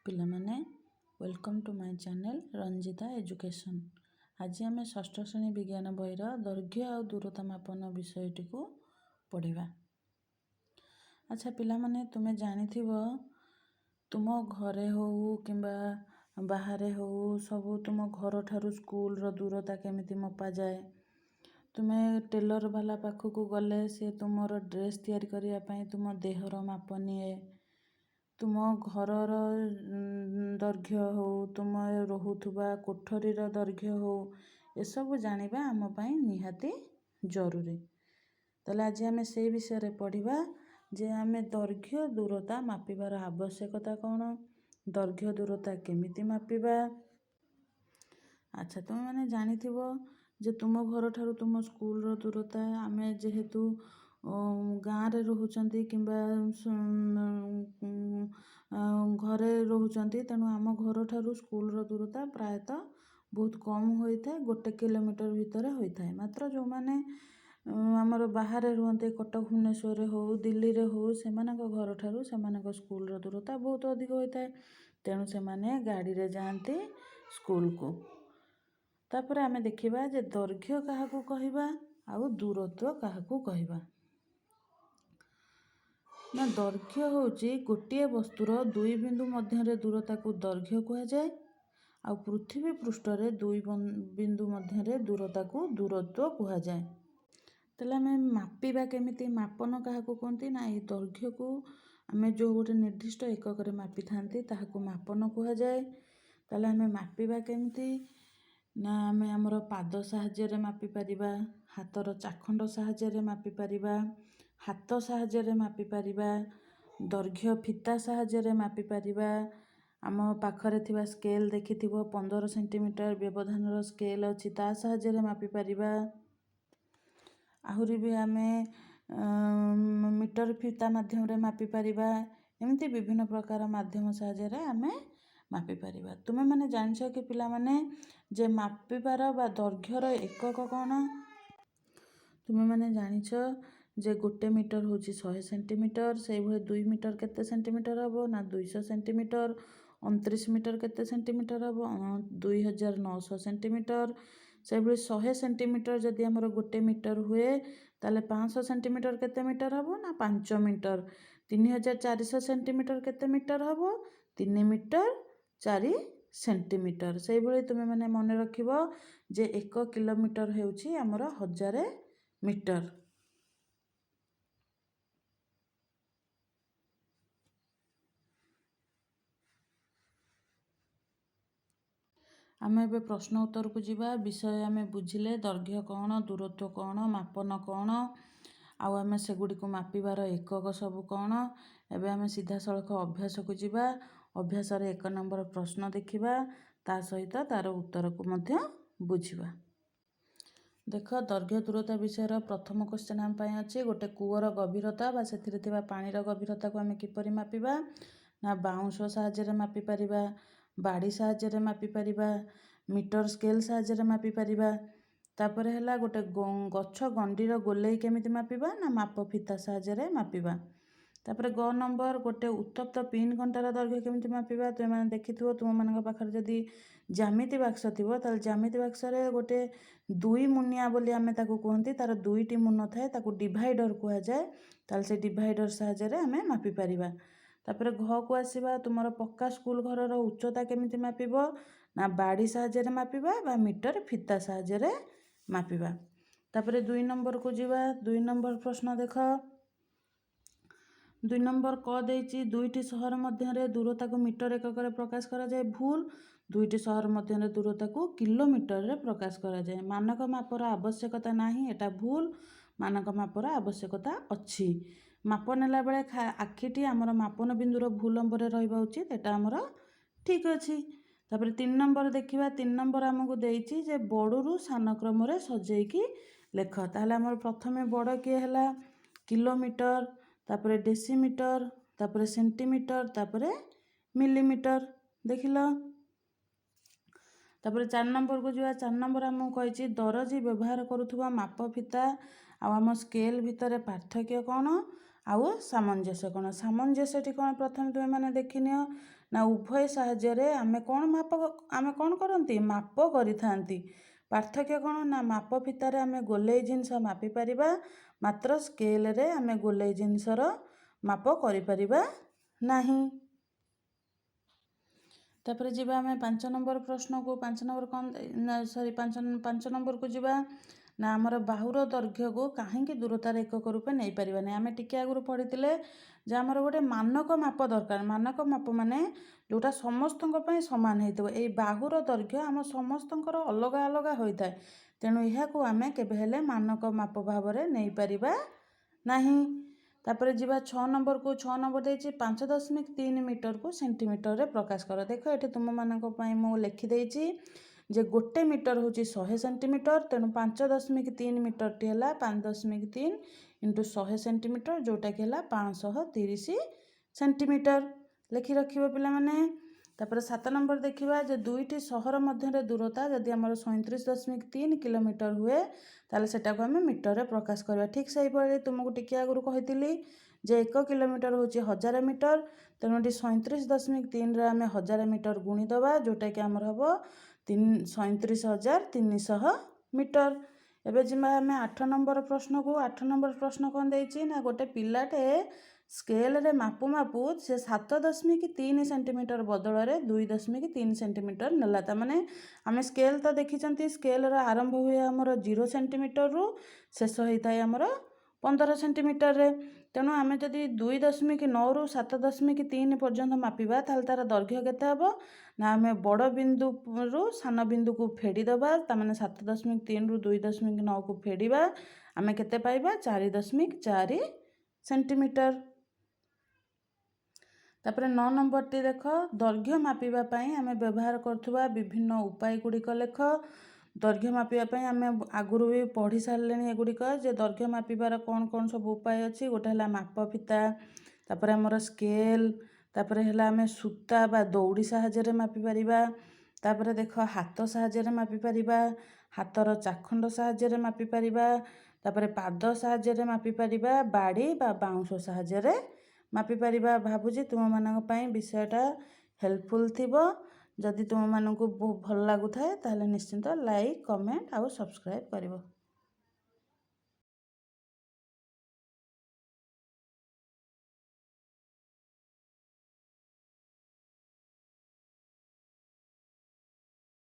ପିଲାମାନେ welcome to my channel Ranjita education. ଆଜି ଆମେ ଷଷ୍ଠ ଶ୍ରେଣୀ ବିଜ୍ଞାନ ବହିର ଦୈର୍ଘ୍ୟ ଆଉ ଦୂରତା ମାପନ ବିଷୟଟିକୁ ପଢ଼ିବା। ଆଚ୍ଛା ପିଲାମାନେ, ତୁମେ ଜାଣିଥିବ ତୁମ ଘରେ ହେଉ କିମ୍ବା ବାହାରେ ହେଉ ସବୁ ତୁମ ଘରଠାରୁ ସ୍କୁଲର ଦୂରତା କେମିତି ମପାଯାଏ। ତୁମେ ଟେଲର୍ ବାଲା ପାଖକୁ ଗଲେ ସେ ତୁମର ଡ୍ରେସ୍ ତିଆରି କରିବା ପାଇଁ ତୁମ ଦେହର ମାପ ନିଏ। ତୁମ ଘରର ଦୈର୍ଘ୍ୟ ହେଉ, ତୁମେ ରହୁଥିବା କୋଠରୀର ଦୈର୍ଘ୍ୟ ହେଉ, ଏସବୁ ଜାଣିବା ଆମ ପାଇଁ ନିହାତି ଜରୁରୀ। ତାହେଲେ ଆଜି ଆମେ ସେଇ ବିଷୟରେ ପଢ଼ିବା ଯେ ଆମେ ଦୈର୍ଘ୍ୟ ଦୂରତା ମାପିବାର ଆବଶ୍ୟକତା କ'ଣ, ଦୈର୍ଘ୍ୟ ଦୂରତା କେମିତି ମାପିବା। ଆଚ୍ଛା, ତୁମେମାନେ ଜାଣିଥିବ ଯେ ତୁମ ଘରଠାରୁ ତୁମ ସ୍କୁଲର ଦୂରତା, ଆମେ ଯେହେତୁ ଗାଁରେ ରହୁଛନ୍ତି କିମ୍ବା ଘରେ ରହୁଛନ୍ତି, ତେଣୁ ଆମ ଘରଠାରୁ ସ୍କୁଲର ଦୂରତା ପ୍ରାୟତଃ ବହୁତ କମ୍ ହୋଇଥାଏ, 1 କିଲୋମିଟର ଭିତରେ ହୋଇଥାଏ। ମାତ୍ର ଯେଉଁମାନେ ଆମର ବାହାରେ ରୁହନ୍ତି, କଟକ ଭୁବନେଶ୍ୱରରେ ହେଉ ଦିଲ୍ଲୀରେ ହେଉ, ସେମାନଙ୍କ ଘରଠାରୁ ସେମାନଙ୍କ ସ୍କୁଲର ଦୂରତା ବହୁତ ଅଧିକ ହୋଇଥାଏ। ତେଣୁ ସେମାନେ ଗାଡ଼ିରେ ଯାଆନ୍ତି ସ୍କୁଲକୁ। ତାପରେ ଆମେ ଦେଖିବା ଯେ ଦୈର୍ଘ୍ୟ କାହାକୁ କହିବା ଆଉ ଦୂରତ୍ୱ କାହାକୁ କହିବା। ନା, ଦୈର୍ଘ୍ୟ ହେଉଛି ଗୋଟିଏ ବସ୍ତୁର ଦୁଇ ବିନ୍ଦୁ ମଧ୍ୟରେ ଦୂରତାକୁ ଦୈର୍ଘ୍ୟ କୁହାଯାଏ, ଆଉ ପୃଥିବୀ ପୃଷ୍ଠରେ ଦୁଇ ବିନ୍ଦୁ ମଧ୍ୟରେ ଦୂରତାକୁ ଦୂରତ୍ୱ କୁହାଯାଏ। ତାହେଲେ ଆମେ ମାପିବା କେମିତି, ମାପନ କାହାକୁ କୁହନ୍ତି ନା, ଏଇ ଦୈର୍ଘ୍ୟକୁ ଆମେ ଯେଉଁ ଗୋଟେ ନିର୍ଦ୍ଦିଷ୍ଟ ଏକକରେ ମାପିଥାନ୍ତି ତାହାକୁ ମାପନ କୁହାଯାଏ। ତାହେଲେ ଆମେ ମାପିବା କେମିତି ନା, ଆମେ ଆମର ପାଦ ସାହାଯ୍ୟରେ ମାପିପାରିବା, ହାତର ଚାଖଣ୍ଡ ସାହାଯ୍ୟରେ ମାପିପାରିବା, ହାତ ସାହାଯ୍ୟରେ ମାପିପାରିବା, ଦୈର୍ଘ୍ୟ ଫିତା ସାହାଯ୍ୟରେ ମାପିପାରିବା। ଆମ ପାଖରେ ଥିବା ସ୍କେଲ୍ ଦେଖିଥିବ, 15 ସେଣ୍ଟିମିଟର ବ୍ୟବଧାନର ସ୍କେଲ୍ ଅଛି, ତା ସାହାଯ୍ୟରେ ମାପିପାରିବା। ଆହୁରି ବି ଆମେ ମିଟର ଫିତା ମାଧ୍ୟମରେ ମାପିପାରିବା। ଏମିତି ବିଭିନ୍ନ ପ୍ରକାର ମାଧ୍ୟମ ସାହାଯ୍ୟରେ ଆମେ ମାପିପାରିବା। ତୁମେମାନେ ଜାଣିଛ କି ପିଲାମାନେ ଯେ ମାପିବାର ବା ଦୈର୍ଘ୍ୟର ଏକକ କ'ଣ? ତୁମେମାନେ ଜାଣିଛ ଯେ 1 ମିଟର ହେଉଛି 100 ସେଣ୍ଟିମିଟର। ସେଇଭଳି 2 ମିଟର କେତେ ସେଣ୍ଟିମିଟର ହେବ ନା 200 ସେଣ୍ଟିମିଟର। 29 ମିଟର କେତେ ସେଣ୍ଟିମିଟର ହେବ? 2900 ସେଣ୍ଟିମିଟର। ସେଇଭଳି 100 ସେଣ୍ଟିମିଟର ଯଦି ଆମର 1 ମିଟର ହୁଏ, ତାହେଲେ 500 ସେଣ୍ଟିମିଟର କେତେ ମିଟର ହେବ ନା 5 ମିଟର। 3400 ସେଣ୍ଟିମିଟର କେତେ ମିଟର ହେବ? 3 ମିଟର 4 ସେଣ୍ଟିମିଟର। ସେଇଭଳି ତୁମେମାନେ ମନେ ରଖିବ ଯେ 1 କିଲୋମିଟର ହେଉଛି ଆମର 1000 ମିଟର। ଆମେ ଏବେ ପ୍ରଶ୍ନ ଉତ୍ତରକୁ ଯିବା। ବିଷୟ ଆମେ ବୁଝିଲେ ଦୈର୍ଘ୍ୟ କ'ଣ, ଦୂରତ୍ୱ କ'ଣ, ମାପନ କ'ଣ, ଆଉ ଆମେ ସେଗୁଡ଼ିକୁ ମାପିବାର ଏକକ ସବୁ କ'ଣ। ଏବେ ଆମେ ସିଧାସଳଖ ଅଭ୍ୟାସକୁ ଯିବା। ଅଭ୍ୟାସରେ 1 ନମ୍ବର ପ୍ରଶ୍ନ ଦେଖିବା, ତା ସହିତ ତାର ଉତ୍ତରକୁ ମଧ୍ୟ ବୁଝିବା। ଦେଖ, ଦୈର୍ଘ୍ୟ ଦୂରତା ବିଷୟର ପ୍ରଥମ କ୍ୱେଶ୍ଚନ୍ ଆମ ପାଇଁ ଅଛି, ଗୋଟେ କୂଅର ଗଭୀରତା ବା ସେଥିରେ ଥିବା ପାଣିର ଗଭୀରତାକୁ ଆମେ କିପରି ମାପିବା ନା, ବାଉଁଶ ସାହାଯ୍ୟରେ ମାପିପାରିବା, ବାଡ଼ି ସାହାଯ୍ୟରେ ମାପିପାରିବା, ମିଟର ସ୍କେଲ୍ ସାହାଯ୍ୟରେ ମାପିପାରିବା। ତାପରେ ହେଲା ଗୋଟେ ଗଛ ଗଣ୍ଡିର ଗୋଲେଇ କେମିତି ମାପିବା ନା, ମାପ ଫିତା ସାହାଯ୍ୟରେ ମାପିବା। ତାପରେ ଗ ନମ୍ବର, ଗୋଟେ ଉତ୍ତପ୍ତ ପିନ୍ କଣ୍ଟାର ଦୈର୍ଘ୍ୟ କେମିତି ମାପିବା। ତୁମେମାନେ ଦେଖିଥିବ, ତୁମମାନଙ୍କ ପାଖରେ ଯଦି ଜ୍ୟାମିତି ବାକ୍ସ ଥିବ, ତାହେଲେ ଜ୍ୟାମିତି ବାକ୍ସରେ ଗୋଟେ 2 ମୁନିଆ ବୋଲି ଆମେ ତାକୁ କୁହନ୍ତି, ତାର 2ଟି ମୁନ ଥାଏ, ତାକୁ ଡିଭାଇଡର କୁହାଯାଏ। ତାହେଲେ ସେ ଡିଭାଇଡର ସାହାଯ୍ୟରେ ଆମେ ମାପିପାରିବା। ତାପରେ ଘକୁ ଆସିବା, ତୁମର ପକ୍କା ସ୍କୁଲ ଘରର ଉଚ୍ଚତା କେମିତି ମାପିବ ନା, ବାଡ଼ି ସାହାଯ୍ୟରେ ମାପିବା ବା ମିଟର ଫିତା ସାହାଯ୍ୟରେ ମାପିବା। ତାପରେ 2 ନମ୍ବରକୁ ଯିବା। 2 ନମ୍ବର ପ୍ରଶ୍ନ ଦେଖ। 2 ନମ୍ବର କ ଦେଇଛି, 2ଟି ସହର ମଧ୍ୟରେ ଦୂରତାକୁ ମିଟର ଏକକରେ ପ୍ରକାଶ କରାଯାଏ। ଭୁଲ। 2ଟି ସହର ମଧ୍ୟରେ ଦୂରତାକୁ କିଲୋମିଟରରେ ପ୍ରକାଶ କରାଯାଏ। ମାନକ ମାପର ଆବଶ୍ୟକତା ନାହିଁ, ଏଟା ଭୁଲ। ମାନକ ମାପର ଆବଶ୍ୟକତା ଅଛି। ମାପ ନେଲା ବେଳେ ଆଖିଟି ଆମର ମାପନ ବିନ୍ଦୁର ଭୁଲ ନମ୍ବରରେ ରହିବା ଉଚିତ, ଏଟା ଆମର ଠିକ୍ ଅଛି। ତାପରେ 3 ନମ୍ବର ଦେଖିବା। 3 ନମ୍ବର ଆମକୁ ଦେଇଛି ଯେ ବଡ଼ରୁ ସାନ କ୍ରମରେ ସଜେଇକି ଲେଖ। ତାହେଲେ ଆମର ପ୍ରଥମେ ବଡ଼ କିଏ ହେଲା? କିଲୋମିଟର, ତାପରେ ଡେସିମିଟର, ତାପରେ ସେଣ୍ଟିମିଟର, ତାପରେ ମିଲିମିଟର। ଦେଖିଲ। ତାପରେ 4 ନମ୍ବରକୁ ଯିବା। 4 ନମ୍ବର ଆମକୁ କହିଛି ଦରଜୀ ବ୍ୟବହାର କରୁଥିବା ମାପ ଫିତା ଆଉ ଆମ ସ୍କେଲ୍ ଭିତରେ ପାର୍ଥକ୍ୟ କ'ଣ ଆଉ ସାମଞ୍ଜସ୍ୟ କ'ଣ। ସାମଞ୍ଜସ୍ୟଟି କ'ଣ ପ୍ରଥମେ ତୁମେମାନେ ଦେଖିନିଅ ନା ଉଭୟ ସାହାଯ୍ୟରେ ଆମେ କ'ଣ କରନ୍ତି, ମାପ କରିଥାନ୍ତି। ପାର୍ଥକ୍ୟ କ'ଣ ନା ମାପ ଫିତାରେ ଆମେ ଗୋଲେଇ ଜିନିଷ ମାପିପାରିବା, ମାତ୍ର ସ୍କେଲରେ ଆମେ ଗୋଲେଇ ଜିନିଷର ମାପ କରିପାରିବା ନାହିଁ। ତାପରେ ଯିବା ଆମେ 5 ନମ୍ବର ପ୍ରଶ୍ନକୁ। 5 ନମ୍ବର କ'ଣ, ପାଞ୍ଚ ନମ୍ବରକୁ ଯିବା ନା ଆମର ବାହୁର ଦୈର୍ଘ୍ୟକୁ କାହିଁକି ଦୂରତାର ଏକକ ରୂପେ ନେଇପାରିବାନି। ଆମେ ଟିକେ ଆଗରୁ ପଢ଼ିଥିଲେ ଯେ ଆମର ଗୋଟେ ମାନକ ମାପ ଦରକାର। ମାନକ ମାପ ମାନେ ଯେଉଁଟା ସମସ୍ତଙ୍କ ପାଇଁ ସମାନ ହେଇଥିବ। ଏଇ ବାହୁର ଦୈର୍ଘ୍ୟ ଆମ ସମସ୍ତଙ୍କର ଅଲଗା ଅଲଗା ହୋଇଥାଏ, ତେଣୁ ଏହାକୁ ଆମେ କେବେ ହେଲେ ମାନକ ମାପ ଭାବରେ ନେଇପାରିବା ନାହିଁ। ତାପରେ ଯିବା 6 ନମ୍ବରକୁ। 6 ନମ୍ବର ଦେଇଛି 5.3 ମିଟରକୁ ସେଣ୍ଟିମିଟରରେ ପ୍ରକାଶ କର। ଦେଖ ଏଠି ତୁମମାନଙ୍କ ପାଇଁ ମୁଁ ଲେଖିଦେଇଛି ଯେ 1 ମିଟର ହେଉଛି 100 ସେଣ୍ଟିମିଟର, ତେଣୁ 5.3 ମିଟରଟି ହେଲା 5.3 ଇଣ୍ଟୁ 100 ସେଣ୍ଟିମିଟର, ଯେଉଁଟାକି ହେଲା 530 ସେଣ୍ଟିମିଟର। ଲେଖି ରଖିବ ପିଲାମାନେ। ତାପରେ 7 ନମ୍ବର ଦେଖିବା ଯେ ଦୁଇଟି ସହର ମଧ୍ୟରେ ଦୂରତା ଯଦି ଆମର 37.3 କିଲୋମିଟର ହୁଏ, ତାହେଲେ ସେଟାକୁ ଆମେ ମିଟରରେ ପ୍ରକାଶ କରିବା। ଠିକ୍ ସେହିଭଳି ତୁମକୁ ଟିକେ ଆଗରୁ କହିଥିଲି ଯେ 1 କିଲୋମିଟର ହେଉଛି 1000 ମିଟର, ତେଣୁ ଏଠି 37.3ରେ ଆମେ 1000 ମିଟର ଗୁଣିଦେବା, ଯେଉଁଟାକି ଆମର ହେବ 37,300 ମିଟର। ଏବେ ଯିବା ଆମେ 8 ନମ୍ବର ପ୍ରଶ୍ନକୁ। 8 ନମ୍ବର ପ୍ରଶ୍ନ କ'ଣ ଦେଇଛି ନା ଗୋଟେ ପିଲାଟେ ସ୍କେଲରେ ମାପୁ ମାପୁ ସେ 7.3 ସେଣ୍ଟିମିଟର ବଦଳରେ 2.3 ସେଣ୍ଟିମିଟର ନେଲା। ତାମାନେ ଆମେ ସ୍କେଲ ତ ଦେଖିଛନ୍ତି, ସ୍କେଲର ଆରମ୍ଭ ହୁଏ ଆମର 0 ସେଣ୍ଟିମିଟରରୁ, ଶେଷ ହୋଇଥାଏ ଆମର 15 ସେଣ୍ଟିମିଟରରେ। ତେଣୁ ଆମେ ଯଦି 2.9ରୁ 7.3 ପର୍ଯ୍ୟନ୍ତ ମାପିବା, ତାହେଲେ ତାର ଦୈର୍ଘ୍ୟ କେତେ ହେବ ନା ଆମେ ବଡ଼ ବିନ୍ଦୁରୁ ସାନ ବିନ୍ଦୁକୁ ଫେଡ଼ିଦେବା। ତାମାନେ 7.3ରୁ 2.9କୁ ଫେଡ଼ିବା, ଆମେ କେତେ ପାଇବା 4.4 ସେଣ୍ଟିମିଟର। ତାପରେ 9 ନମ୍ବରଟି ଦେଖ, ଦୈର୍ଘ୍ୟ ମାପିବା ପାଇଁ ଆମେ ବ୍ୟବହାର କରୁଥିବା ବିଭିନ୍ନ ଉପାୟ ଗୁଡ଼ିକ ଲେଖ। ଦୈର୍ଘ୍ୟ ମାପିବା ପାଇଁ ଆମେ ଆଗରୁ ବି ପଢ଼ି ସାରିଲେଣି ଏଗୁଡ଼ିକ, ଯେ ଦୈର୍ଘ୍ୟ ମାପିବାର କ'ଣ କ'ଣ ସବୁ ଉପାୟ ଅଛି। ଗୋଟେ ହେଲା ମାପ ଫିତା, ତାପରେ ଆମର ସ୍କେଲ, ତାପରେ ହେଲା ଆମେ ସୂତା ବା ଦଉଡ଼ି ସାହାଯ୍ୟରେ ମାପିପାରିବା। ତାପରେ ଦେଖ ହାତ ସାହାଯ୍ୟରେ ମାପିପାରିବା, ହାତର ଚାଖଣ୍ଡ ସାହାଯ୍ୟରେ ମାପିପାରିବା, ତାପରେ ପାଦ ସାହାଯ୍ୟରେ ମାପିପାରିବା, ବାଡ଼ି ବା ବାଉଁଶ ସାହାଯ୍ୟରେ ମାପିପାରିବା। ଭାବୁଛି ତୁମମାନଙ୍କ ପାଇଁ ବିଷୟଟା ହେଲ୍ପଫୁଲ୍ ଥିବ। ଯଦି ତୁମମାନଙ୍କୁ ଭଲ ଲାଗୁଥାଏ ତାହେଲେ ନିଶ୍ଚିନ୍ତ ଲାଇକ୍, କମେଣ୍ଟ ଆଉ ସବସ୍କ୍ରାଇବ୍ କରିବ।